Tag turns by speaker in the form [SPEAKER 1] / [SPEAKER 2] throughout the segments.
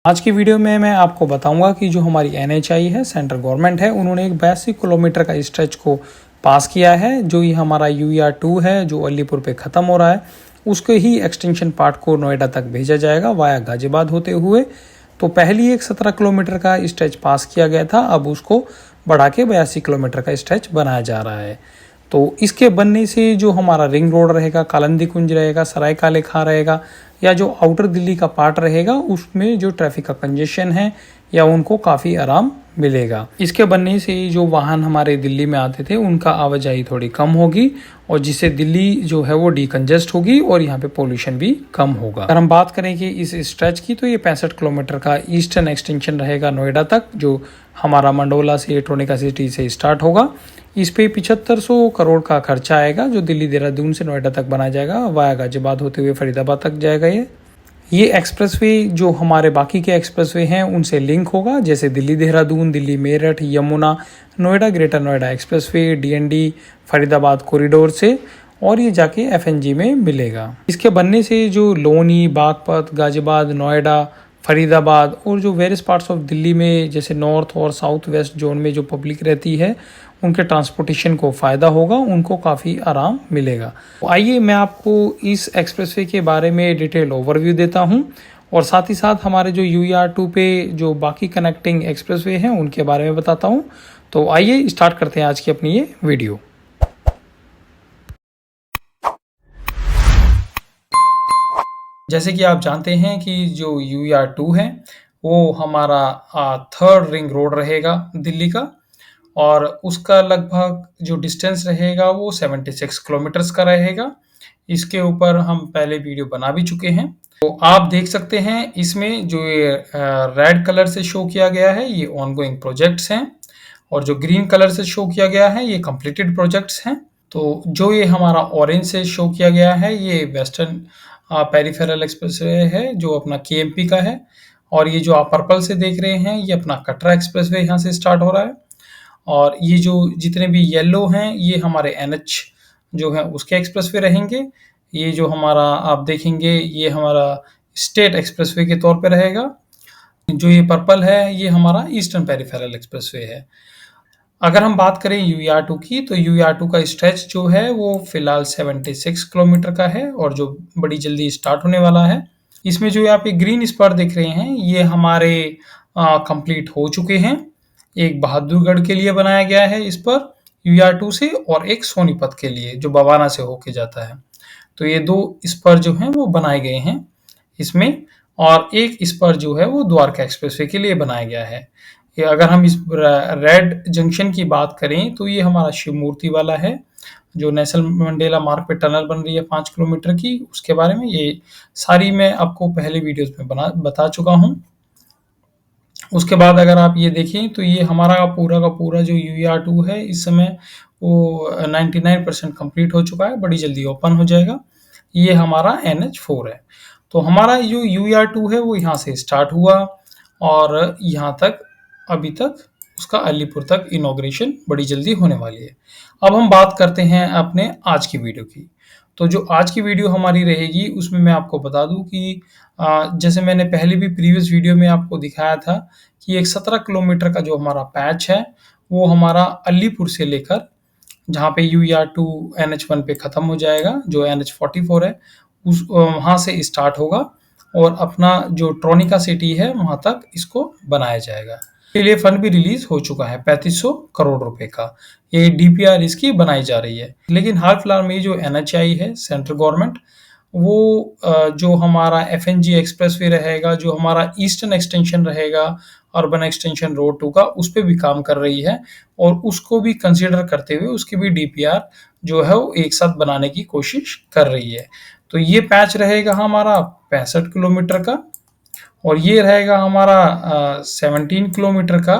[SPEAKER 1] आज की वीडियो में मैं आपको बताऊंगा कि जो हमारी एनएचआई है, सेंट्रल गवर्नमेंट है, उन्होंने एक 82 किलोमीटर का स्ट्रेच को पास किया है। जो ये हमारा यूईआर 2 है जो अलीपुर पे ख़त्म हो रहा है, उसके ही एक्सटेंशन पार्ट को नोएडा तक भेजा जाएगा वाया गाजियाबाद होते हुए। तो पहली एक 17 किलोमीटर का स्ट्रेच पास किया गया था, अब उसको बढ़ा के 82 किलोमीटर का स्ट्रेच बनाया जा रहा है। तो इसके बनने से जो हमारा रिंग रोड रहेगा, कालिंदी कुंज रहेगा, सराय काले खां रहेगा, या जो आउटर दिल्ली का पार्ट रहेगा, उसमें जो ट्रैफिक का कंजेशन है या उनको काफ़ी आराम मिलेगा। इसके बनने से जो वाहन हमारे दिल्ली में आते थे उनका आवाजाही थोड़ी कम होगी, और जिससे दिल्ली जो है वो डिकंजेस्ट होगी और यहाँ पे पोल्यूशन भी कम होगा। अगर हम बात करें कि इस स्ट्रेच की, तो ये 65 किलोमीटर का ईस्टर्न एक्सटेंशन रहेगा नोएडा तक, जो हमारा मंडोला से, ट्रोनिका सिटी से स्टार्ट होगा। इस पे 7500 करोड़ का खर्चा आएगा, जो दिल्ली देहरादून से नोएडा तक बनाया जाएगा, वाया गाजियाबाद होते हुए फरीदाबाद तक जाएगा। ये एक्सप्रेसवे जो हमारे बाकी के एक्सप्रेसवे हैं उनसे लिंक होगा, जैसे Delhi Dehradun, Delhi Meerut, Yamuna, Noida greater Noida expressway, DND, Faridabad corridor से, और ये जाके एफएनजी में मिलेगा। इसके बनने से जो लोनी, बागपत, गाजियाबाद, नोएडा, फरीदाबाद और जो वेरियस पार्ट्स ऑफ दिल्ली में जैसे नॉर्थ और साउथ वेस्ट जोन में जो पब्लिक रहती है, उनके ट्रांसपोर्टेशन को फ़ायदा होगा, उनको काफ़ी आराम मिलेगा। तो आइए मैं आपको इस एक्सप्रेसवे के बारे में डिटेल ओवरव्यू देता हूं, और साथ ही साथ हमारे जो यूईआर 2 पे जो बाकी कनेक्टिंग एक्सप्रेसवे हैं उनके बारे में बताता हूं। तो आइए स्टार्ट करते हैं आज की अपनी ये वीडियो। जैसे कि आप जानते हैं कि जो यूईआर 2 है वो हमारा थर्ड रिंग रोड रहेगा दिल्ली का, और उसका लगभग जो डिस्टेंस रहेगा वो 76 किलोमीटर्स का रहेगा। इसके ऊपर हम पहले वीडियो बना भी चुके हैं, तो आप देख सकते हैं इसमें जो ये रेड कलर से शो किया गया है ये ऑनगोइंग प्रोजेक्ट्स हैं, और जो ग्रीन कलर से शो किया गया है ये कंप्लीटेड प्रोजेक्ट्स हैं। तो जो ये हमारा ऑरेंज से शो किया गया है ये वेस्टर्न पेरिफेरल एक्सप्रेसवे है जो अपना केएमपी का है, और ये जो आप पर्पल से देख रहे हैं ये अपना कटरा एक्सप्रेसवे यहाँ से स्टार्ट हो रहा है, और ये जो जितने भी येलो हैं ये हमारे एनएच जो है उसके एक्सप्रेसवे रहेंगे। ये जो हमारा आप देखेंगे ये हमारा स्टेट एक्सप्रेसवे के तौर पे रहेगा। जो ये पर्पल है ये हमारा ईस्टर्न पेरिफेरल एक्सप्रेसवे है। अगर हम बात करें यूईआर 2 की, तो यूईआर 2 का स्ट्रेच जो है वो फिलहाल 76 किलोमीटर का है, और जो बड़ी जल्दी स्टार्ट होने वाला है। इसमें जो आप एक ग्रीन स्पॉट देख रहे हैं ये हमारे कंप्लीट हो चुके हैं। एक बहादुरगढ़ के लिए बनाया गया है इस पर यूईआर 2 से, और एक सोनीपत के लिए जो बवाना से होके जाता है। तो ये दो स्पर जो हैं वो बनाए गए हैं इसमें, और एक स्पर जो है वो द्वारका एक्सप्रेसवे के लिए बनाया गया है। ये अगर हम इस रेड जंक्शन की बात करें तो ये हमारा शिव मूर्ति वाला है, जो नेशनल मंडेला मार्ग पे टनल बन रही है 5 किलोमीटर की, उसके बारे में ये सारी मैं आपको पहले वीडियोस में बता चुका हूँ। उसके बाद अगर आप ये देखें तो ये हमारा पूरा का पूरा जो यूईआर 2 है इस समय वो 99% कंप्लीट हो चुका है, बड़ी जल्दी ओपन हो जाएगा। ये हमारा NH4 है। तो हमारा जो यूईआर 2 है वो यहाँ से स्टार्ट हुआ, और यहाँ तक अभी तक उसका अलीपुर तक इनॉग्रेशन बड़ी जल्दी होने वाली है। अब हम बात करते हैं अपने आज की वीडियो की। तो जो आज की वीडियो हमारी रहेगी उसमें मैं आपको बता दूं कि जैसे मैंने पहले भी प्रीवियस वीडियो में आपको दिखाया था कि एक 17 किलोमीटर का जो हमारा पैच है वो हमारा अलीपुर से लेकर जहाँ पे यूईआर 2 NH1 पे ख़त्म हो जाएगा, जो NH44 है उस वहाँ से स्टार्ट होगा, और अपना जो ट्रोनिका सिटी है वहाँ तक इसको बनाया जाएगा। के लिए फंड भी रिलीज हो चुका है 3500 करोड़ रुपए का। ये डीपीआर इसकी बनाई जा रही है। लेकिन हाल फिलहाल में जो एनएचआई है सेंट्रल गवर्नमेंट, वो जो हमारा एफएनजी एक्सप्रेसवे रहेगा, जो हमारा ईस्टर्न एक्सटेंशन रहेगा अर्बन एक्सटेंशन रोड 2 का, उस पे भी काम कर रही है, और उसको भी कंसीडर करते हुए उसकी भी डीपीआर जो है वो एक साथ बनाने की कोशिश कर रही है। तो ये पैच रहेगा हमारा 65 किलोमीटर का, और ये रहेगा हमारा 17 किलोमीटर का।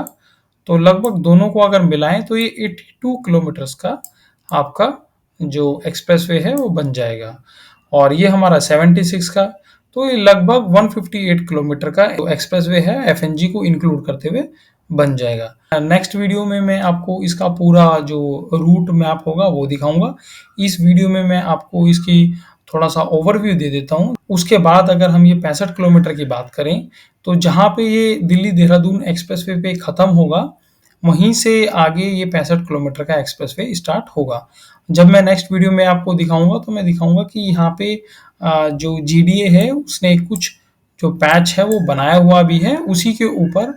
[SPEAKER 1] तो लगभग दोनों को अगर मिलाएं तो ये 82 किलोमीटर्स का आपका जो एक्सप्रेसवे है वो बन जाएगा, और ये हमारा 76 का, तो ये लगभग 158 किलोमीटर का एक्सप्रेसवे है एफएनजी को इंक्लूड करते हुए बन जाएगा। नेक्स्ट वीडियो में मैं आपको इसका पूरा जो रूट मैप होगा वो दिखाऊंगा। इस वीडियो में मैं आपको इसकी थोड़ा-सा ओवरव्यू दे देता हूँ। उसके बाद अगर हम ये 65 किलोमीटर की बात करें, तो जहाँ पे ये दिल्ली-देहरादून एक्सप्रेसवे पे खत्म होगा, वहीं से आगे ये 65 किलोमीटर का एक्सप्रेसवे स्टार्ट होगा। जब मैं नेक्स्ट वीडियो में आपको दिखाऊँगा, तो मैं दिखाऊँगा कि यहाँ पे जो जीडीए है, उसने कुछ जो पैच है, वो बनाया हुआ भी है। उसी के ऊपर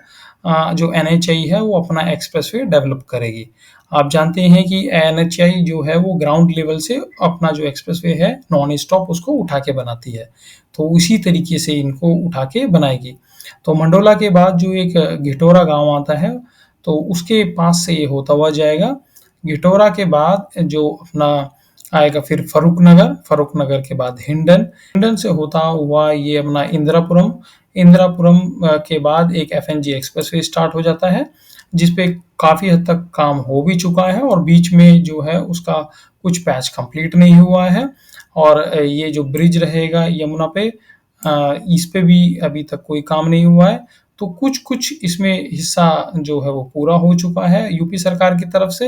[SPEAKER 1] जो एनएचएआई है, वो अपना एक्सप्रेसवे डेवलप करेगी। आप जानते हैं कि एनएचएआई जो है, वो ग्राउंड लेवल से अपना जो एक्सप्रेसवे है, नॉन स्टॉप उसको उठा के बनाती है। तो उसी तरीके से इनको उठा के बनाएगी। तो मंडोला के बाद जो एक घिटोरा गाँव आता है, तो उसके पास से ये होता हुआ जाएगा। घिटोरा के बाद जो अपना आएगा फिर फर्रुख नगर के बाद हिंडन, हिंडन से होता हुआ ये अपना इंदिरापुरम, इंदिरापुरम के बाद एक एफएनजी एक्सप्रेसवे स्टार्ट हो जाता है, जिस पे काफ़ी हद तक काम हो भी चुका है और बीच में जो है उसका कुछ पैच कंप्लीट नहीं हुआ है। और ये जो ब्रिज रहेगा यमुना पे, इस पे भी अभी तक कोई काम नहीं हुआ है। तो कुछ-कुछ इसमें हिस्सा जो है वो पूरा हो चुका है यूपी सरकार की तरफ से।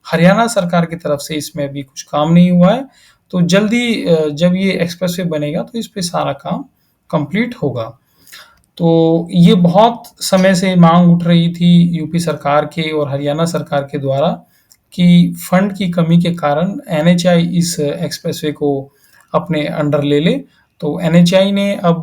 [SPEAKER 1] हरियाणा सरकार की तरफ से इसमें अभी कुछ काम नहीं हुआ है। तो जल्दी जब ये एक्सप्रेसवे बनेगा, तो इस पे सारा काम कंप्लीट होगा। तो ये बहुत समय से माँग उठ रही थी यूपी सरकार के और हरियाणा सरकार के द्वारा कि फंड की कमी के कारण एनएचएआई इस एक्सप्रेसवे को अपने अंडर ले ले। तो एनएचएआई ने अब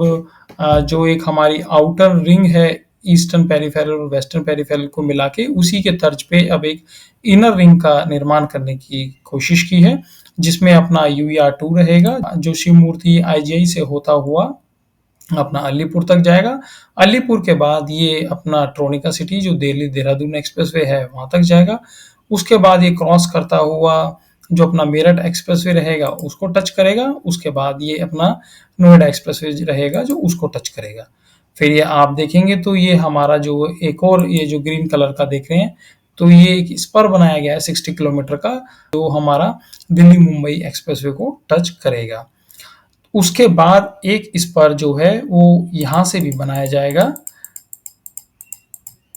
[SPEAKER 1] जो एक हमारी आउटर रिंग है, ईस्टर्न पेरिफेरल और वेस्टर्न पेरिफेरल को मिला के उसी के तर्ज पे अब एक इनर रिंग का निर्माण करने की कोशिश की है, जिसमें अपना यूईआर-2 रहेगा, जो शिव मूर्ति आईजीआई से होता हुआ अपना अलीपुर तक जाएगा। अलीपुर के बाद ये अपना ट्रोनिका सिटी जो दिल्ली देहरादून एक्सप्रेसवे है, वहाँ तक जाएगा। उसके बाद ये क्रॉस करता हुआ जो अपना मेरठ एक्सप्रेसवे रहेगा, उसको टच करेगा। उसके बाद ये अपना नोएडा एक्सप्रेसवे रहेगा, जो उसको टच करेगा। फिर ये आप देखेंगे तो ये हमारा जो एक और ये जो ग्रीन कलर का देख रहे हैं, तो ये एक स्पर बनाया गया है 60 किलोमीटर का, जो हमारा दिल्ली मुंबई एक्सप्रेसवे को टच करेगा। उसके बाद एक स्पर जो है वो यहाँ से भी बनाया जाएगा,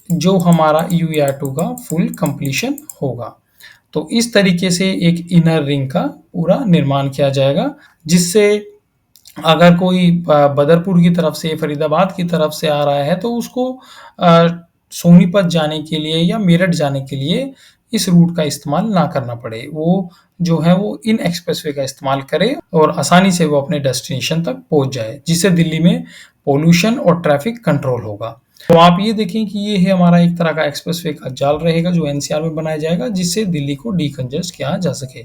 [SPEAKER 1] जो हमारा यूईआर-2 का फुल कंप्लीशन होगा। तो इस तरीके से एक इनर रिंग का पूरा निर्माण किया जाएगा, जिससे अगर कोई बदरपुर की तरफ से, फरीदाबाद की तरफ से आ रहा है, तो उसको सोनीपत जाने के लिए या मेरठ जाने के लिए इस रूट का इस्तेमाल ना करना पड़े। वो जो है वो इन एक्सप्रेसवे का इस्तेमाल करे और आसानी से वो अपने डेस्टिनेशन तक पहुँच जाए, जिससे दिल्ली में पॉल्यूशन और ट्रैफिक कंट्रोल होगा। तो आप ये देखें कि ये है हमारा एक तरह का एक्सप्रेसवे का जाल रहेगा, जो एनसीआर में बनाया जाएगा, जिससे दिल्ली को डिकंजेस्ट किया जा सके।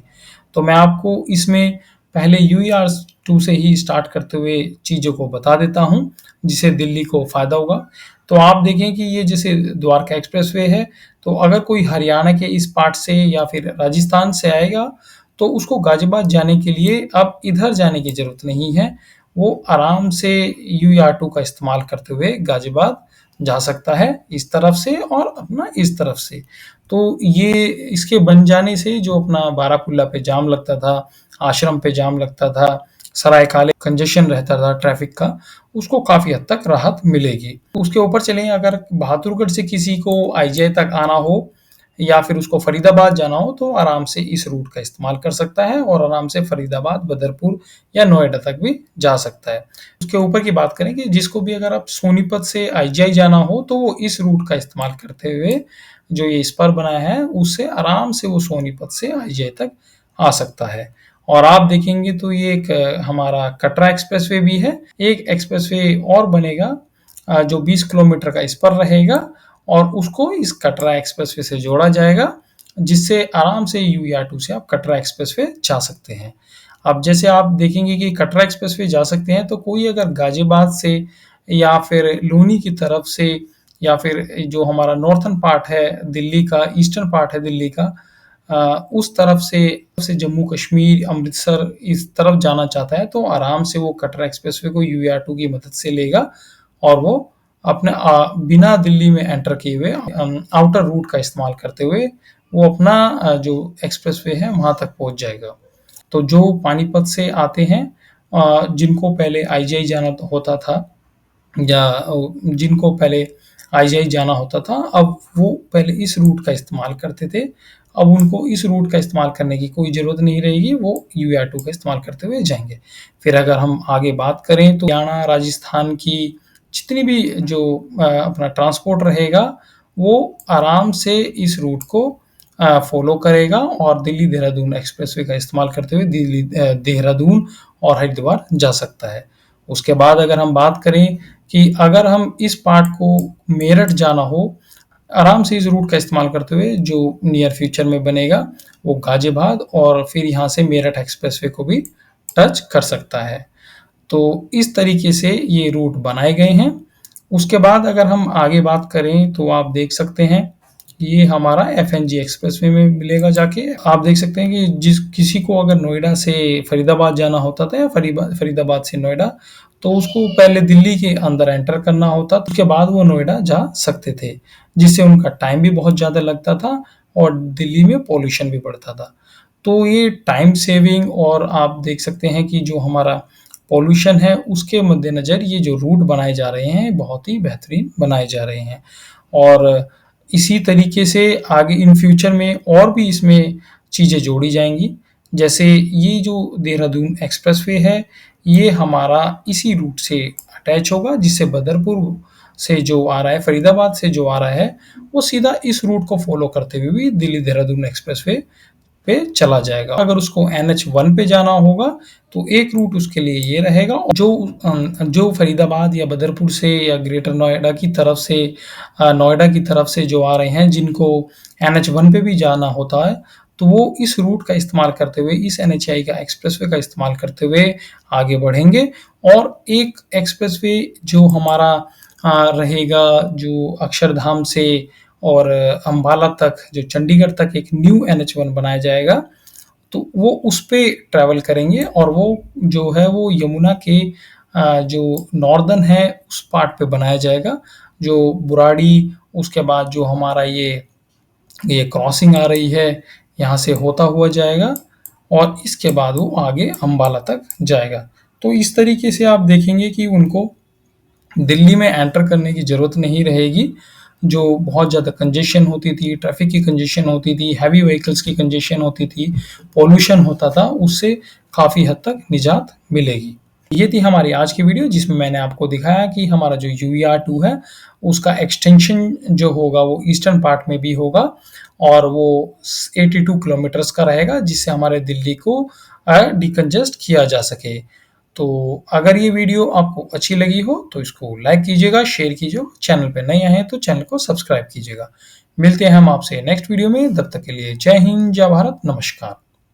[SPEAKER 1] तो मैं आपको इसमें पहले यूईआर-2 से ही स्टार्ट करते हुए चीज़ों को बता देता हूँ, जिससे दिल्ली को फ़ायदा होगा। तो आप देखें कि ये जैसे द्वारका एक्सप्रेसवे है, तो अगर कोई हरियाणा के इस पार्ट से या फिर राजस्थान से आएगा, तो उसको गाज़ियाबाद जाने के लिए अब इधर जाने की ज़रूरत नहीं है। वो आराम से यूईआर-2 का इस्तेमाल करते हुए गाज़ियाबाद जा सकता है, इस तरफ से और अपना इस तरफ से। तो ये इसके बन जाने से जो अपना बारापुल्ला पे जाम लगता था, आश्रम पे जाम लगता था, सरायकाले कंजेशन रहता था ट्रैफिक का, उसको काफ़ी हद तक राहत मिलेगी। उसके ऊपर चलें, अगर बहादुरगढ़ से किसी को आईजीआई तक आना हो या फिर उसको फरीदाबाद जाना हो, तो आराम से इस रूट का इस्तेमाल कर सकता है और आराम से फरीदाबाद, बदरपुर या नोएडा तक भी जा सकता है। उसके ऊपर की बात करें कि जिसको भी अगर आप सोनीपत से आईजीआई जाना हो, तो वो इस रूट का इस्तेमाल करते हुए जो ये स्पर बनाया है, उससे आराम से वो सोनीपत से आईजीआई तक आ सकता है। और आप देखेंगे तो ये एक हमारा कटरा एक्सप्रेसवे भी है। एक एक्सप्रेसवे और बनेगा जो 20 किलोमीटर का स्पर रहेगा और उसको इस कटरा एक्सप्रेसवे से जोड़ा जाएगा, जिससे आराम से यूईआर-2 से आप कटरा एक्सप्रेसवे जा सकते हैं। अब जैसे आप देखेंगे कि कटरा एक्सप्रेसवे जा सकते हैं, तो कोई अगर गाज़ियाबाद से या फिर लूनी की तरफ से या फिर जो हमारा नॉर्थर्न पार्ट है दिल्ली का, ईस्टर्न पार्ट है दिल्ली का, उस तरफ से जम्मू कश्मीर, अमृतसर इस तरफ जाना चाहता है, तो आराम से वो कटरा एक्सप्रेसवे को यूईआर-2 की मदद से लेगा और वो अपने बिना दिल्ली में एंटर किए हुए आउटर रूट का इस्तेमाल करते हुए वो अपना जो एक्सप्रेसवे है वहाँ तक पहुँच जाएगा। तो जो पानीपत से आते हैं, जिनको पहले आईजीआई जाना होता था या जिनको पहले आईजीआई जाना होता था, अब वो पहले इस रूट का इस्तेमाल करते थे अब उनको इस रूट का इस्तेमाल करने की कोई ज़रूरत नहीं रहेगी, वो UR2 का इस्तेमाल करते हुए जाएँगे। फिर अगर हम आगे बात करें तो हरियाणा, राजस्थान की जितनी भी जो अपना ट्रांसपोर्ट रहेगा, वो आराम से इस रूट को फ़ॉलो करेगा और दिल्ली-देहरादून एक्सप्रेसवे का इस्तेमाल करते हुए देहरादून और हरिद्वार जा सकता है। उसके बाद अगर हम बात करें कि अगर हम इस पार्ट को मेरठ जाना हो, आराम से इस रूट का इस्तेमाल करते हुए जो नियर फ्यूचर में बनेगा, वो गाज़ियाबाद और फिर यहाँ से मेरठ एक्सप्रेसवे को भी टच कर सकता है। तो इस तरीके से ये रूट बनाए गए हैं। उसके बाद अगर हम आगे बात करें तो आप देख सकते हैं, ये हमारा FNG एक्सप्रेसवे में मिलेगा जाके। आप देख सकते हैं कि जिस किसी को अगर नोएडा से फरीदाबाद जाना होता था या फरीदाबाद से नोएडा, तो उसको पहले दिल्ली के अंदर एंटर करना होता, उसके बाद वो नोएडा जा सकते थे, जिससे उनका टाइम भी बहुत ज़्यादा लगता था और दिल्ली में पॉल्यूशन भी बढ़ता था। तो ये टाइम सेविंग और आप देख सकते हैं कि जो हमारा पॉल्यूशन है, उसके मद्देनज़र ये जो रूट बनाए जा रहे हैं, बहुत ही बेहतरीन बनाए जा रहे हैं। और इसी तरीके से आगे इन फ्यूचर में और भी इसमें चीज़ें जोड़ी जाएँगी। जैसे ये जो देहरादून एक्सप्रेसवे है, ये हमारा इसी रूट से अटैच होगा, जिससे बदरपुर से जो आ रहा है, फरीदाबाद से जो आ रहा है, वो सीधा इस रूट को फ़ॉलो करते हुए भी दिल्ली-देहरादून एक्सप्रेसवे पे चला जाएगा। अगर उसको NH1 पे जाना होगा, तो एक रूट उसके लिए ये रहेगा। जो फरीदाबाद या बदरपुर से या ग्रेटर नोएडा की तरफ से नोएडा की तरफ से जो आ रहे हैं, जिनको NH1 पे भी जाना होता है, तो वो इस रूट का इस्तेमाल करते हुए, इस NHAI का एक्सप्रेसवे का इस्तेमाल करते हुए आगे बढ़ेंगे। और एक एक्सप्रेसवे जो हमारा रहेगा, जो अक्षरधाम से और अम्बाला तक, जो चंडीगढ़ तक एक न्यू NH1 बनाया जाएगा, तो वो उस पे ट्रैवल करेंगे और वो जो है वो यमुना के जो नॉर्दर्न है उस पार्ट पे बनाया जाएगा, जो बुराड़ी, उसके बाद जो हमारा ये क्रॉसिंग आ रही है, यहाँ से होता हुआ जाएगा और इसके बाद वो आगे अम्बाला तक जाएगा। तो इस तरीके से आप देखेंगे कि उनको दिल्ली में एंटर करने की ज़रूरत नहीं रहेगी, जो बहुत ज़्यादा कंजेशन होती थी, ट्रैफ़िक की कंजेशन होती थी, हेवी व्हीकल्स की कंजेशन होती थी, पॉल्यूशन होता था, उससे काफ़ी हद तक निजात मिलेगी। ये थी हमारी आज की वीडियो, जिसमें मैंने आपको दिखाया कि हमारा जो UER2 है, उसका एक्सटेंशन जो होगा वो ईस्टर्न पार्ट में भी होगा और वो 82 किलोमीटर्स का रहेगा, जिससे हमारे दिल्ली को डिकंजेस्ट किया जा सके। तो अगर ये वीडियो आपको अच्छी लगी हो तो इसको लाइक कीजिएगा, शेयर कीजिए, चैनल पे नए आए हैं तो चैनल को सब्सक्राइब कीजिएगा। मिलते हैं हम आपसे नेक्स्ट वीडियो में, तब तक के लिए जय हिंद, जय भारत, नमस्कार।